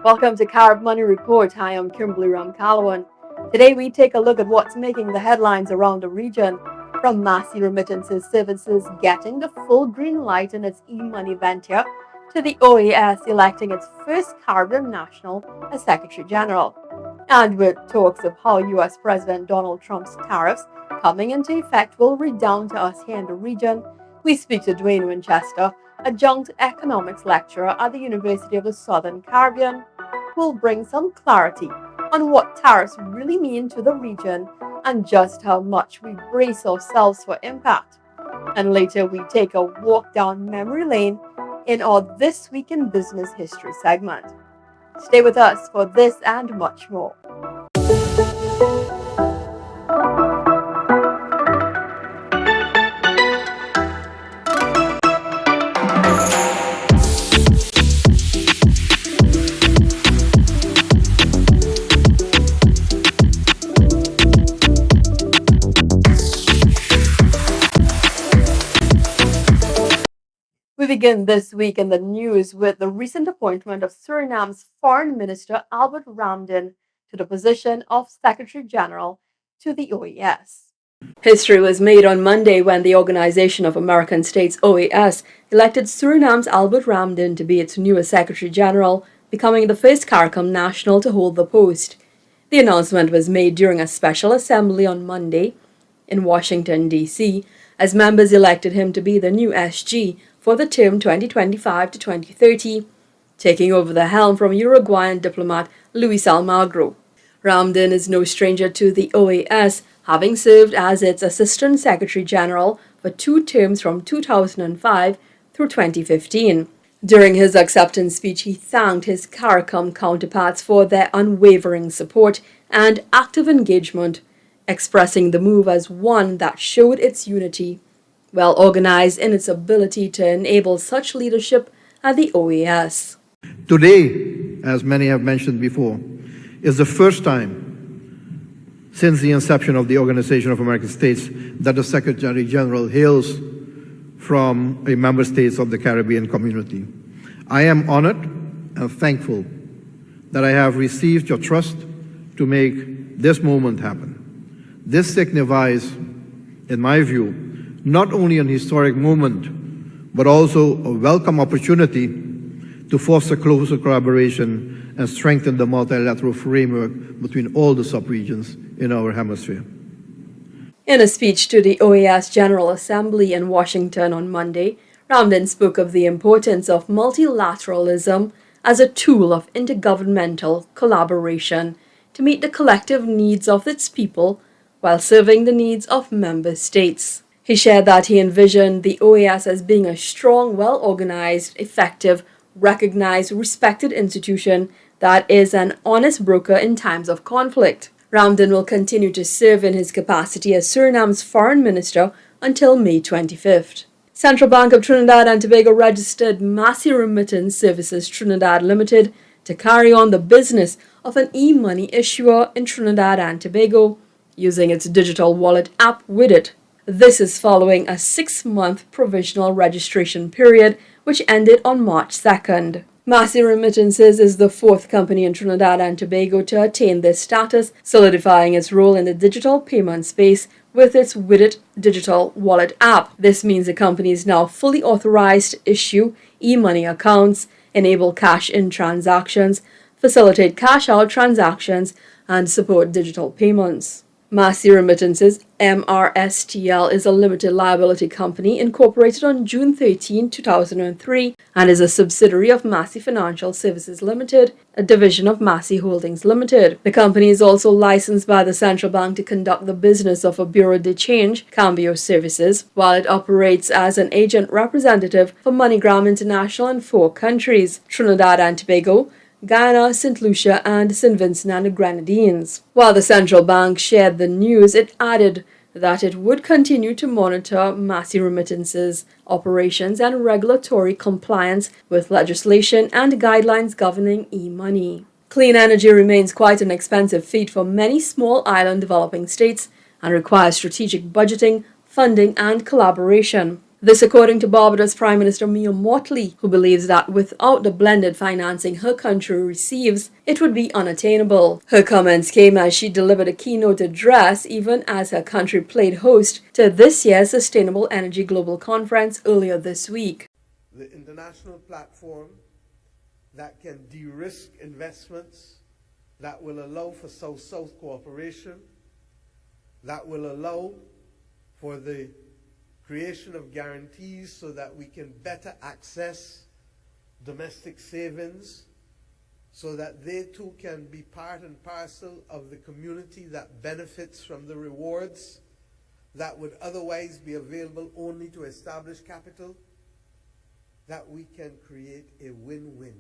Welcome to Carib Money Report. Hi, I'm Kimberly Ramcalawan. Today we take a look at what's making the headlines around the region, from Massy Remittances Services getting the full green light in its e-money venture, to the OAS electing its first Caribbean national as Secretary General. And with talks of how US President Donald Trump's tariffs coming into effect will redound to us here in the region, we speak to Duane Winchester, Adjuct Economics Lecturer at the University of the Southern Caribbean, who will bring some clarity on what tariffs really mean to the region and just how much we brace ourselves for impact. And later we take a walk down memory lane in our This Week in Business History segment. Stay with us for this and much more. We begin this week in the news with the recent appointment of Suriname's Foreign Minister Albert Ramden to the position of Secretary General to the OAS. History was made on Monday when the Organization of American States OAS elected Suriname's Albert Ramden to be its newest Secretary General, becoming the first CARICOM national to hold the post. The announcement was made during a special assembly on Monday in Washington, D.C., as members elected him to be the new SG for the term 2025 to 2030, taking over the helm from Uruguayan diplomat Luis Almagro. Ramden is no stranger to the OAS, having served as its Assistant Secretary General for 2 terms from 2005 through 2015. During his acceptance speech, he thanked his CARICOM counterparts for their unwavering support and active engagement, expressing the move as one that showed its unity, well organized in its ability to enable such leadership at the OAS. Today, as many have mentioned before, is the first time since the inception of the Organization of American States that the Secretary General hails from a member state of the Caribbean community. I am honored and thankful that I have received your trust to make this moment happen. This signifies, in my view, not only an historic moment, but also a welcome opportunity to foster closer collaboration and strengthen the multilateral framework between all the subregions in our hemisphere. In a speech to the OAS General Assembly in Washington on Monday, Ramden spoke of the importance of multilateralism as a tool of intergovernmental collaboration to meet the collective needs of its people while serving the needs of member states. He shared that he envisioned the OAS as being a strong, well-organized, effective, recognized, respected institution that is an honest broker in times of conflict. Ramden will continue to serve in his capacity as Suriname's Foreign Minister until May 25th. Central Bank of Trinidad and Tobago registered Massy Remittance Services Trinidad Limited to carry on the business of an e-money issuer in Trinidad and Tobago, using its digital wallet app with it. This is following a 6-month provisional registration period, which ended on March 2nd. Massy Remittances is the 4th company in Trinidad and Tobago to attain this status, solidifying its role in the digital payment space with its Widit digital wallet app. This means the company is now fully authorized to issue e-money accounts, enable cash-in transactions, facilitate cash-out transactions, and support digital payments. Massy Remittances, MRSTL, is a limited liability company incorporated on June 13, 2003, and is a subsidiary of Massy Financial Services Limited, a division of Massy Holdings Limited. The company is also licensed by the Central Bank to conduct the business of a Bureau de Change Cambio services, while it operates as an agent representative for MoneyGram International in 4 countries: Trinidad and Tobago, Guyana, St. Lucia, and St. Vincent and the Grenadines. While the central bank shared the news, it added that it would continue to monitor Massy Remittances operations and regulatory compliance with legislation and guidelines governing e-money. Clean energy remains quite an expensive feat for many small island developing states and requires strategic budgeting, funding, and collaboration. This according to Barbados Prime Minister Mia Mottley, who believes that without the blended financing her country receives, it would be unattainable. Her comments came as she delivered a keynote address even as her country played host to this year's Sustainable Energy Global Conference earlier this week. The international platform that can de-risk investments, that will allow for South-South cooperation, that will allow for the creation of guarantees so that we can better access domestic savings, so that they too can be part and parcel of the community that benefits from the rewards that would otherwise be available only to established capital, that we can create a win-win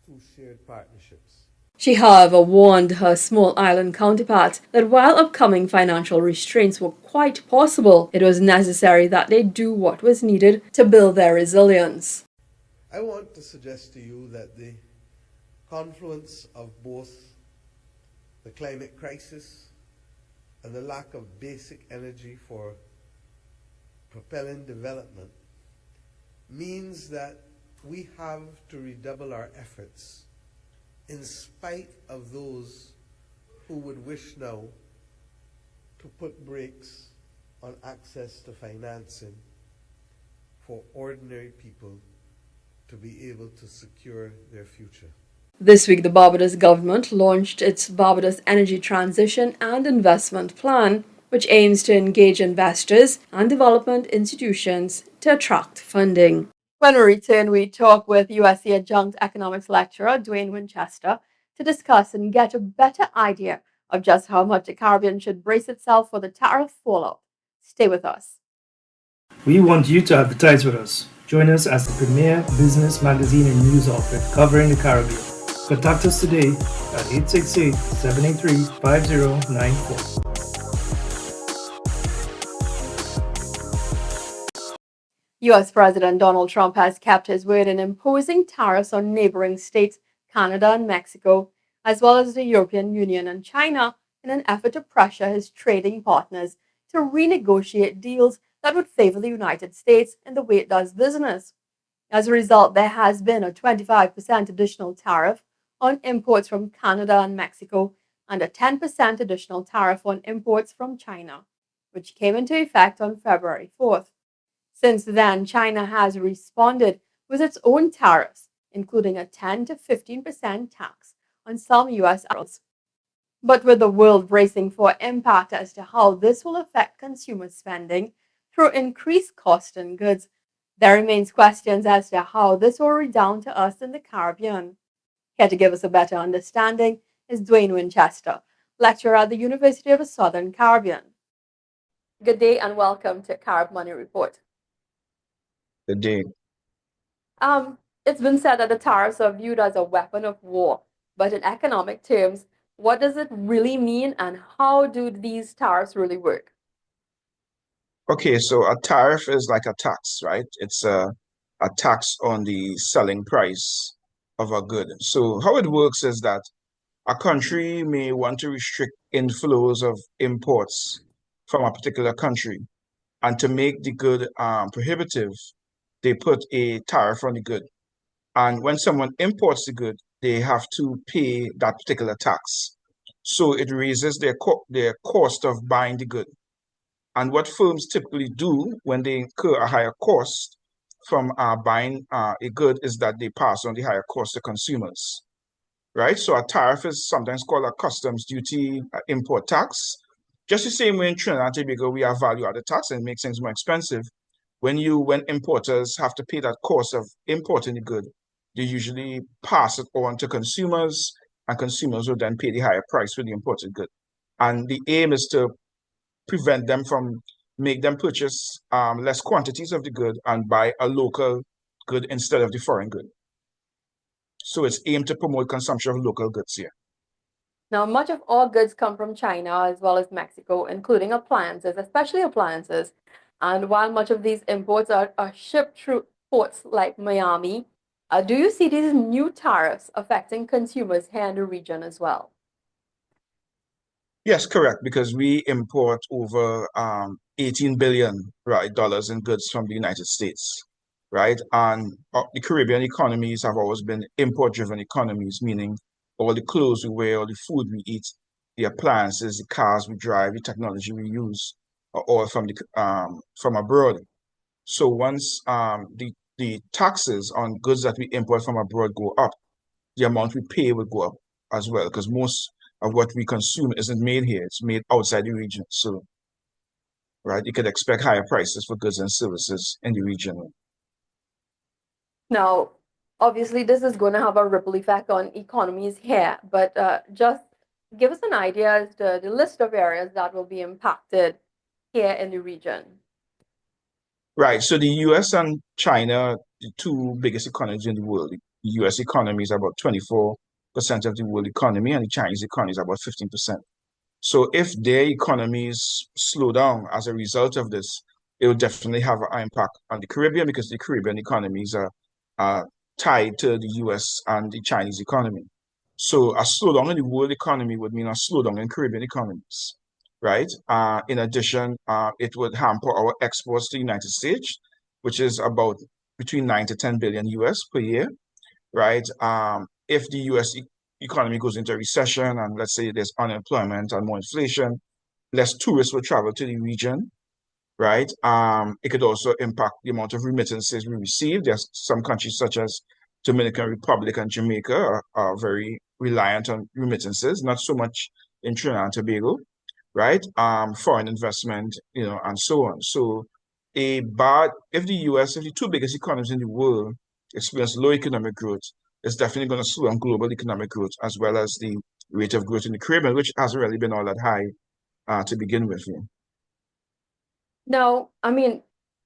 through shared partnerships. She, however, warned her small island counterparts that while upcoming financial restraints were quite possible, it was necessary that they do what was needed to build their resilience. I want to suggest to you that the confluence of both the climate crisis and the lack of basic energy for propelling development means that we have to redouble our efforts in spite of those who would wish now to put brakes on access to financing for ordinary people to be able to secure their future. This week, the Barbados government launched its Barbados Energy Transition and Investment Plan, which aims to engage investors and development institutions to attract funding. When we return, we talk with USC Adjunct Economics Lecturer Duane Winchester to discuss and get a better idea of just how much the Caribbean should brace itself for the tariff fallout. Stay with us. We want you to advertise with us. Join us as the premier business magazine and news outlet covering the Caribbean. Contact us today at 868-783-5094. U.S. President Donald Trump has kept his word in imposing tariffs on neighboring states, Canada and Mexico, as well as the European Union and China, in an effort to pressure his trading partners to renegotiate deals that would favor the United States in the way it does business. As a result, there has been a 25% additional tariff on imports from Canada and Mexico and a 10% additional tariff on imports from China, which came into effect on February 4th. Since then, China has responded with its own tariffs, including a 10 to 15% tax on some U.S. articles. But with the world bracing for impact as to how this will affect consumer spending through increased cost in goods, there remains questions as to how this will redound to us in the Caribbean. Here to give us a better understanding is Duane Winchester, lecturer at the University of the Southern Caribbean. Good day and welcome to Carib Money Report. Good day. It's been said that the tariffs are viewed as a weapon of war, but in economic terms, what does it really mean and how do these tariffs really work? Okay, so a tariff is like a tax, right? It's a tax on the selling price of a good. So how it works is that a country may want to restrict inflows of imports from a particular country. And to make the good prohibitive, they put a tariff on the good. And when someone imports the good, they have to pay that particular tax. So it raises their cost of buying the good. And what firms typically do when they incur a higher cost from buying a good is that they pass on the higher cost to consumers, right? So a tariff is sometimes called a customs duty import tax. Just the same way in Trinidad and Tobago, we have value-added tax and it makes things more expensive. When importers have to pay that cost of importing the good, they usually pass it on to consumers, and consumers will then pay the higher price for the imported good. And the aim is to prevent them from make them purchase less quantities of the good and buy a local good instead of the foreign good. So it's aimed to promote consumption of local goods here. Now, much of all goods come from China as well as Mexico, including appliances, especially appliances. And while much of these imports are shipped through ports like Miami, do you see these new tariffs affecting consumers here in the region as well? Yes, correct, because we import over $18 billion, right, dollars in goods from the United States, right? And the Caribbean economies have always been import-driven economies, meaning all the clothes we wear, all the food we eat, the appliances, the cars we drive, the technology we use, are all from abroad. So once the taxes on goods that we import from abroad go up, the amount we pay will go up as well, because most of what we consume isn't made here; it's made outside the region. So, right, you could expect higher prices for goods and services in the region. Now, obviously, this is going to have a ripple effect on economies here, but just give us an idea as to the list of areas that will be impacted here in the region. Right. So the US and China, the two biggest economies in the world. The US economy is about 24% of the world economy, and the Chinese economy is about 15%. So if their economies slow down as a result of this, it will definitely have an impact on the Caribbean because the Caribbean economies are tied to the US and the Chinese economy. So a slowdown in the world economy would mean a slowdown in Caribbean economies, right? In addition, it would hamper our exports to the United States, which is about between 9 to 10 billion US per year, right? If the US economy goes into a recession and let's say there's unemployment and more inflation, less tourists will travel to the region, right? It could also impact the amount of remittances we receive. There's some countries such as Dominican Republic and Jamaica are very reliant on remittances, not so much in Trinidad and Tobago, right? Foreign investment, and so on. So if the two biggest economies in the world experience low economic growth, it's definitely going to slow down global economic growth as well as the rate of growth in the Caribbean, which hasn't really been all that high to begin with. Yeah. Now, I mean,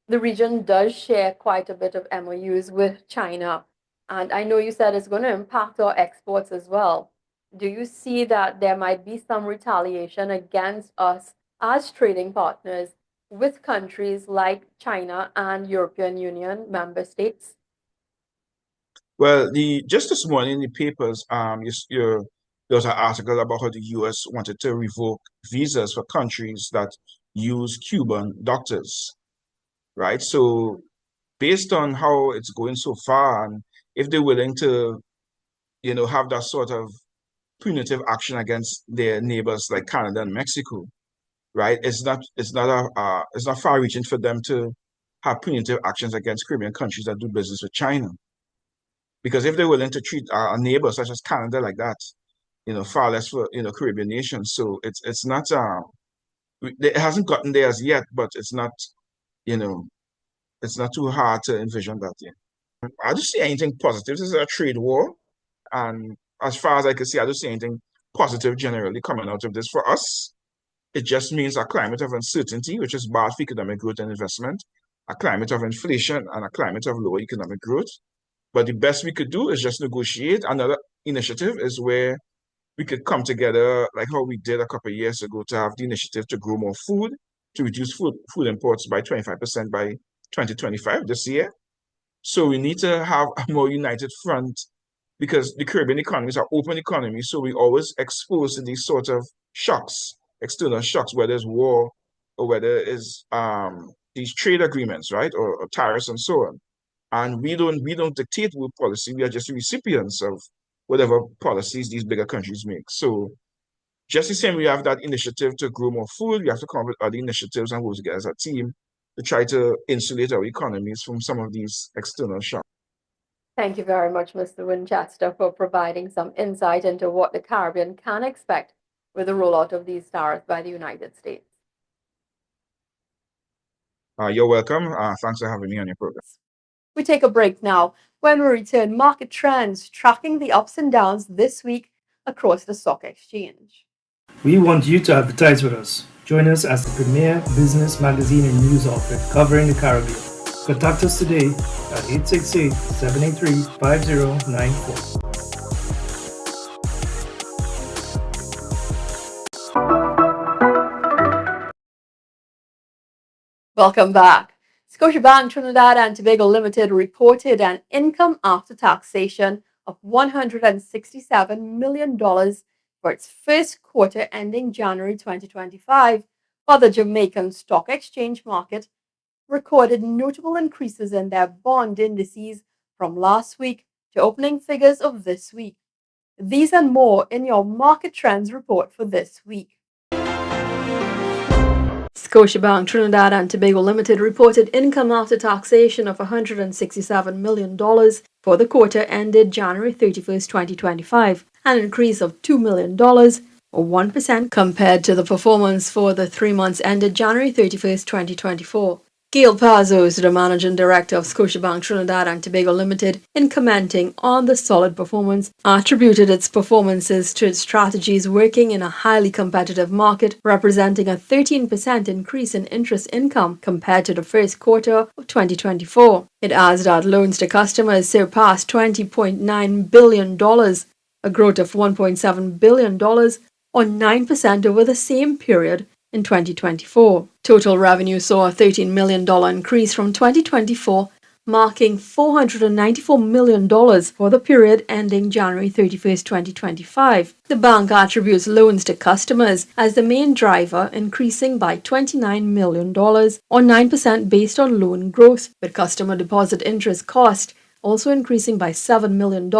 the region does share quite a bit of MOUs with China, and I know you said it's going to impact our exports as well. Do you see that there might be some retaliation against us as trading partners with countries like China and European Union member states? Well, just this morning in the papers, there was an article about how the U.S. wanted to revoke visas for countries that use Cuban doctors, right? So based on how it's going so far, and if they're willing to, have that sort of punitive action against their neighbors like Canada and Mexico, right? It's not far-reaching for them to have punitive actions against Caribbean countries that do business with China. Because if they're willing to treat a neighbor such as Canada like that, far less for Caribbean nations. So it's not it hasn't gotten there as yet, but you know it's not too hard to envision that. Yeah. I don't see anything positive. This is a trade war, and as far as I can see, I don't see anything positive generally coming out of this for us. It just means a climate of uncertainty, which is bad for economic growth and investment, a climate of inflation, and a climate of lower economic growth. But the best we could do is just negotiate. Another initiative is where we could come together, like how we did a couple of years ago, to have the initiative to grow more food, to reduce food imports by 25% by 2025 this year. So we need to have a more united front because the Caribbean economies are open economies, so we always exposed to these sort of shocks, external shocks, whether it's war or whether it's these trade agreements, right, or tariffs and so on. And we don't dictate world policy. We are just recipients of whatever policies these bigger countries make. So just the same we have that initiative to grow more food, we have to come up with other initiatives and work together as a team to try to insulate our economies from some of these external shocks. Thank you very much, Mr. Winchester, for providing some insight into what the Caribbean can expect with the rollout of these tariffs by the United States. You're welcome. Thanks for having me on your program. We take a break now. When we return, market trends tracking the ups and downs this week across the stock exchange. We want you to advertise with us. Join us as the premier business magazine and news outlet covering the Caribbean. Contact us today at 868-783-5094. Welcome back. Scotiabank Trinidad and Tobago Limited reported an income after taxation of $167 million for its first quarter ending January 2025, While the Jamaican Stock Exchange market recorded notable increases in their bond indices from last week to opening figures of this week. These and more in your Market Trends report for this week. Scotiabank Trinidad and Tobago Limited reported income after taxation of $167 million for the quarter ended January 31, 2025, an increase of $2 million or 1% compared to the performance for the 3 months ended January 31, 2024. Gail Pazos, the Managing Director of Scotiabank Trinidad and Tobago Limited, in commenting on the solid performance, attributed its performances to its strategies working in a highly competitive market, representing a 13% increase in interest income compared to the first quarter of 2024. It adds that loans to customers surpassed $20.9 billion, a growth of $1.7 billion, or 9% over the same period in 2024. Total revenue saw a $13 million increase from 2024, marking $494 million for the period ending January 31, 2025. The bank attributes loans to customers as the main driver, increasing by $29 million or 9% based on loan growth, with customer deposit interest cost also increasing by $7 million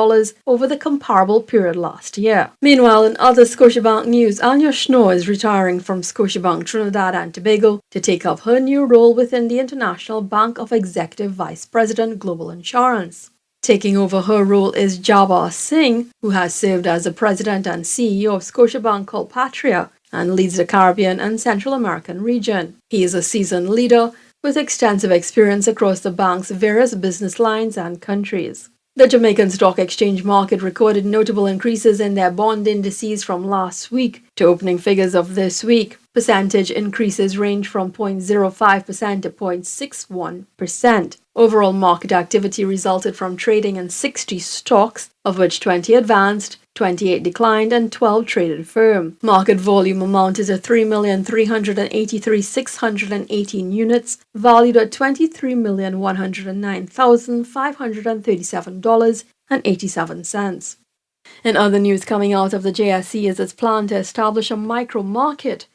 over the comparable period last year. Meanwhile, in other Scotiabank news, Anya Schnoor is retiring from Scotiabank Trinidad and Tobago to take up her new role within the International Bank of Executive Vice President Global Insurance. Taking over her role is Jabbar Singh, who has served as the President and CEO of Scotiabank Colpatria and leads the Caribbean and Central American region. He is a seasoned leader with extensive experience across the bank's various business lines and countries. The Jamaican Stock Exchange market recorded notable increases in their bond indices from last week to opening figures of this week. Percentage increases range from 0.05% to 0.61%. Overall market activity resulted from trading in 60 stocks, of which 20 advanced, 28 declined, and 12 traded firm. Market volume amounted to 3,383,618 units, valued at $23,109,537.87. In other news coming out of the JSE is its plan to establish a micro market.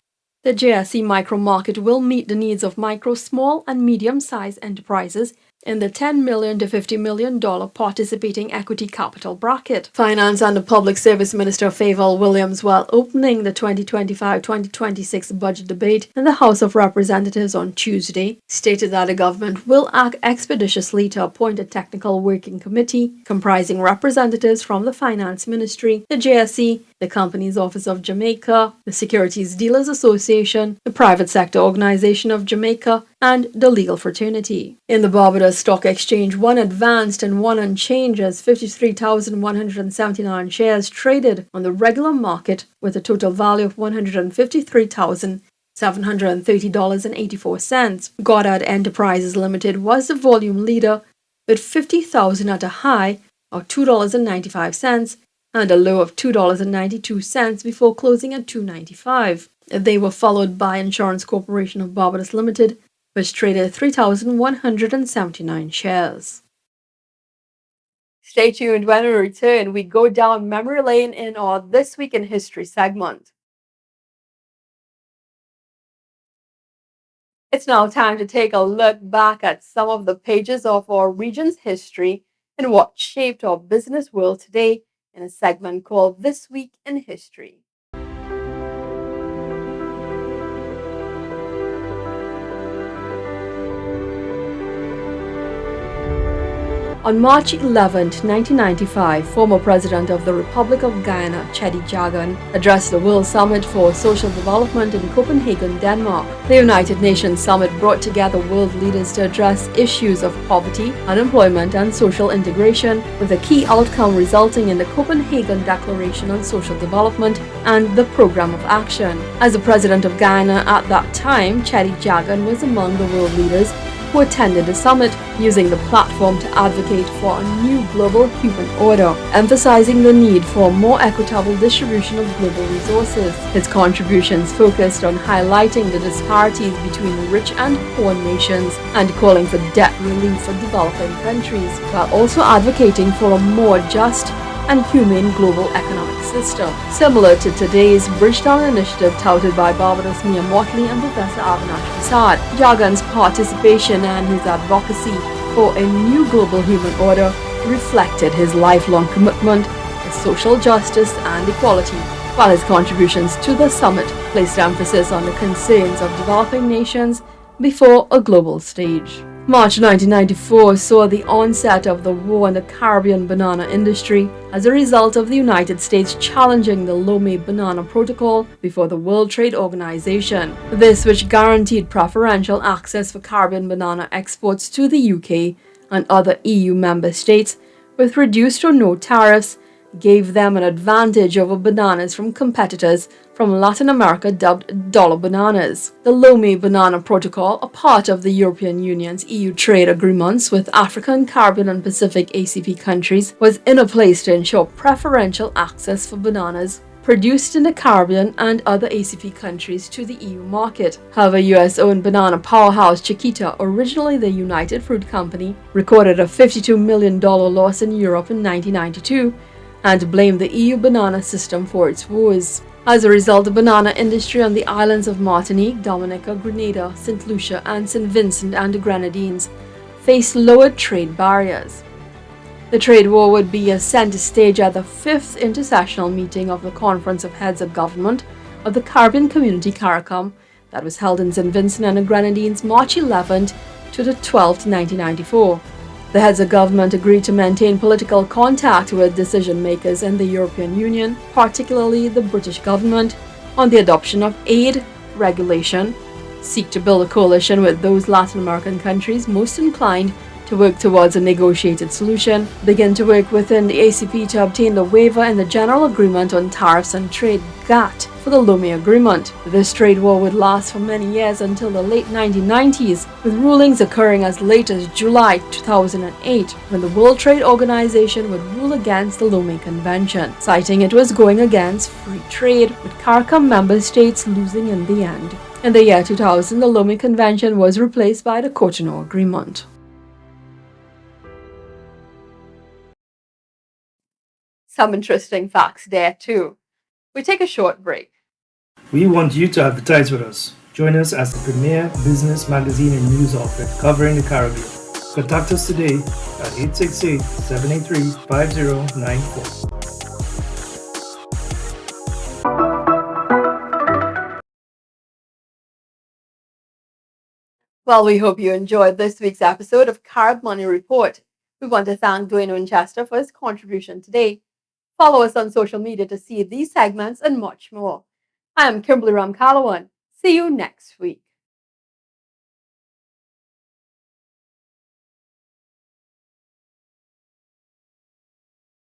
The JSE micro market will meet the needs of micro, small, and medium-sized enterprises in the $10 million to $50 million participating equity capital bracket. Finance and the Public Service Minister Fayval Williams, while opening the 2025-2026 budget debate in the House of Representatives on Tuesday, stated that the government will act expeditiously to appoint a technical working committee comprising representatives from the Finance Ministry, the JSE, the Companies Office of Jamaica, the Securities Dealers Association, the Private Sector Organization of Jamaica, and the legal fraternity. In the Barbados Stock Exchange, one advanced and one unchanged as 53,179 shares traded on the regular market with a total value of $153,730.84. Goddard Enterprises Limited was the volume leader with 50,000 at a high of $2.95 and a low of $2.92 before closing at $2.95. They were followed by Insurance Corporation of Barbados Limited, which traded 3,179 shares. Stay tuned. When we return, we go down memory lane in our This Week in History segment. It's now time to take a look back at some of the pages of our region's history and what shaped our business world today in a segment called This Week in History. On March 11, 1995, former President of the Republic of Guyana, Chedi Jagan, addressed the World Summit for Social Development in Copenhagen, Denmark. The United Nations Summit brought together world leaders to address issues of poverty, unemployment, and social integration, with a key outcome resulting in the Copenhagen Declaration on Social Development and the Program of Action. As the President of Guyana at that time, Chedi Jagan was among the world leaders who attended the summit, using the platform to advocate for a new global human order, emphasizing the need for a more equitable distribution of global resources. His contributions focused on highlighting the disparities between rich and poor nations and calling for debt relief for developing countries, while also advocating for a more just, and humane global economic system, similar to today's Bridgetown initiative touted by Barbados Mia Motley and Professor Avinash Prasad. Jagan's participation and his advocacy for a new global human order reflected his lifelong commitment to social justice and equality, while his contributions to the summit placed emphasis on the concerns of developing nations before a global stage. March 1994 saw the onset of the war in the Caribbean banana industry as a result of the United States challenging the Lomé Banana Protocol before the World Trade Organization. This, which guaranteed preferential access for Caribbean banana exports to the UK and other EU member states with reduced or no tariffs, gave them an advantage over bananas from competitors from Latin America dubbed dollar bananas. The Lomé Banana Protocol, a part of the European Union's EU trade agreements with African, Caribbean and Pacific ACP countries, was in a place to ensure preferential access for bananas produced in the Caribbean and other ACP countries to the EU market. However, US-owned banana powerhouse Chiquita, originally the United Fruit Company, recorded a $52 million loss in Europe in 1992 and blamed the EU banana system for its woes. As a result, the banana industry on the islands of Martinique, Dominica, Grenada, St. Lucia and St. Vincent and the Grenadines faced lowered trade barriers. The trade war would be a center stage at the 5th intersessional meeting of the Conference of Heads of Government of the Caribbean Community CARICOM that was held in St. Vincent and the Grenadines March 11th to the 12th, 1994. The heads of government agreed to maintain political contact with decision makers in the European Union, particularly the British government, on the adoption of aid regulation, seek to build a coalition with those Latin American countries most inclined to work towards a negotiated solution, begin to work within the ACP to obtain the waiver in the General Agreement on Tariffs and Trade (GATT) for the Lomé Agreement. This trade war would last for many years until the late 1990s, with rulings occurring as late as July 2008, when the World Trade Organization would rule against the Lomé Convention, citing it was going against free trade, with CARICOM member states losing in the end. In the year 2000, the Lomé Convention was replaced by the Cotonou Agreement. Some interesting facts there too. We take a short break. We want you to advertise with us. Join us as the premier business magazine and news outlet covering the Caribbean. Contact us today at 868-783-5094. Well, we hope you enjoyed this week's episode of Carib Money Report. We want to thank Duane Winchester for his contribution today. Follow us on social media to see these segments and much more. I am Kimberly Ramkalawan. See you next week.